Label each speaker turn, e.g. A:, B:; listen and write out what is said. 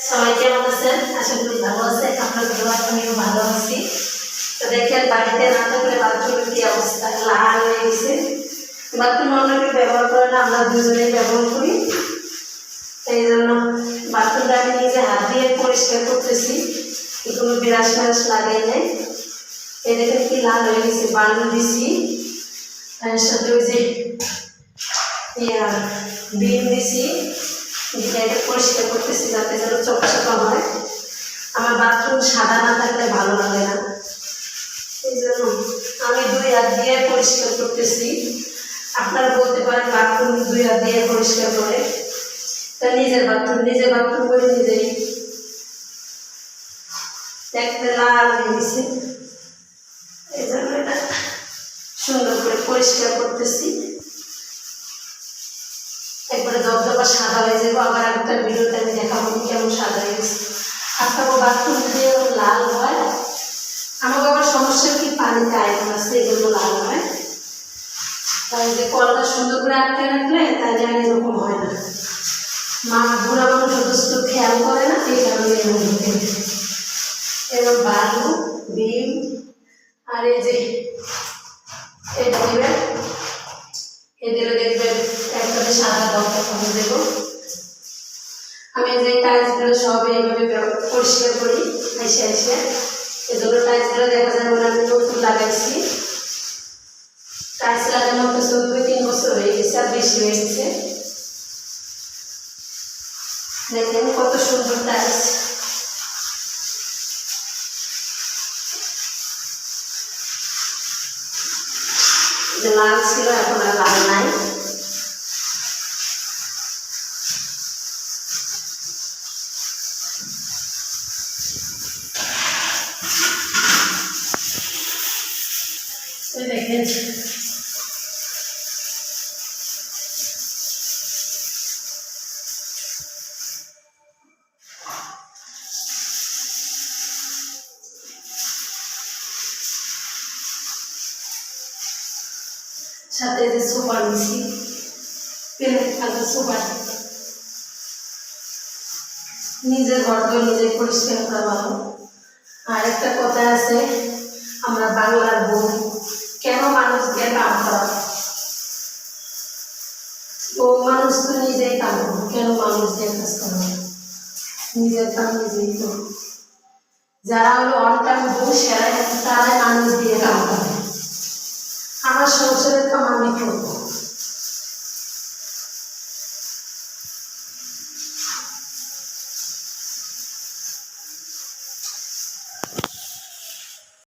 A: সবাই কেমন আছেন? আশা করি ভালো আছেন। আপনাদের দোয়ায় আমিও ভালো আছি। তো দেখেন বাড়িতে না থাকলে বাথরুমের কি অবস্থা, লাল হয়ে গেছে। বাথরুম অনেকে ব্যবহার করে না, আমরা দুজনেই ব্যবহার করি। এই জন্য বাথরুমটা আমি নিজে হাত দিয়ে পরিষ্কার করতেছি, কোনো বিরাস ফেরাস লাগাই নাই। এই দেখেন কি লাল হয়ে গেছে, বালু দিছি, তার সাথে ওই যে বিম দিছি, এটা পরিষ্কার করতেছি যাতে যেন চকচকা হয়। আমার বাথরুম সাদা না থাকলে ভালো লাগে না, এই জন্য আমি 2 হাত দিয়ে পরিষ্কার করতেছি। আপনারা বলতে পারেন বাথরুম 2 হাত দিয়ে পরিষ্কার করে, তা নিজের বাথরুম করে নিজেই দেখতে লাল হয়ে গেছে। এই জন্য এটা সুন্দর করে পরিষ্কার করতেছি, একবারে দবদবা সাদা হয়ে যাবো। আবার একটা ভিডিওতে আমি দেখাবো কেমন সাদা হয়ে গেছে। আপনার বাথরুম যদি লাল হয়, আমাকে আবার সমস্যা কি পানিতে আয়রন আছে, এগুলো লাল হয়। তাই যে কলটা সুন্দর করে আটকে রাখলে তাহলে আর এরকম হয় না। বুড়া মানুষ অবশ্য খেয়াল করে না, এই কারণে এরকম বালু বিম আর এই যে এটা দেবেন, এই দিলে দেখবেন একবারে সাদা দরকার দেবো। আমি যে টাইলসগুলো সব এইভাবে পরিষ্কার করি এসে এসে। এগুলো টাইলসগুলো দেখা যায় মনে আমি নতুন লাগাইছি, টাইলস লাগানো তো 2-3 বছর হয়ে গেছে, আর বেশি হয়ে গেছে। দেখেন কত সুন্দর টাইলস। লাল ছিল, এখন আর লাল নাই। দেখেন সাথে যে সুপার মিশি পেলে থাকা সুপার। নিজের ঘর তো নিজে পরিষ্কার করা ভালো। আর একটা কথা আছে, আমরা বাংলার বউ, কেন মানুষ দিয়ে কাম করা? বউ মানুষ তো নিজেই কাম করবো, কেন মানুষ দিয়ে কাজ করা? নিজের কাম নিজেই করবো। যারা হলো অনটাইম বউ সেরাই, তারাই মানুষ দিয়ে কাম করে। আমার সংসারের কাম আমি করবো।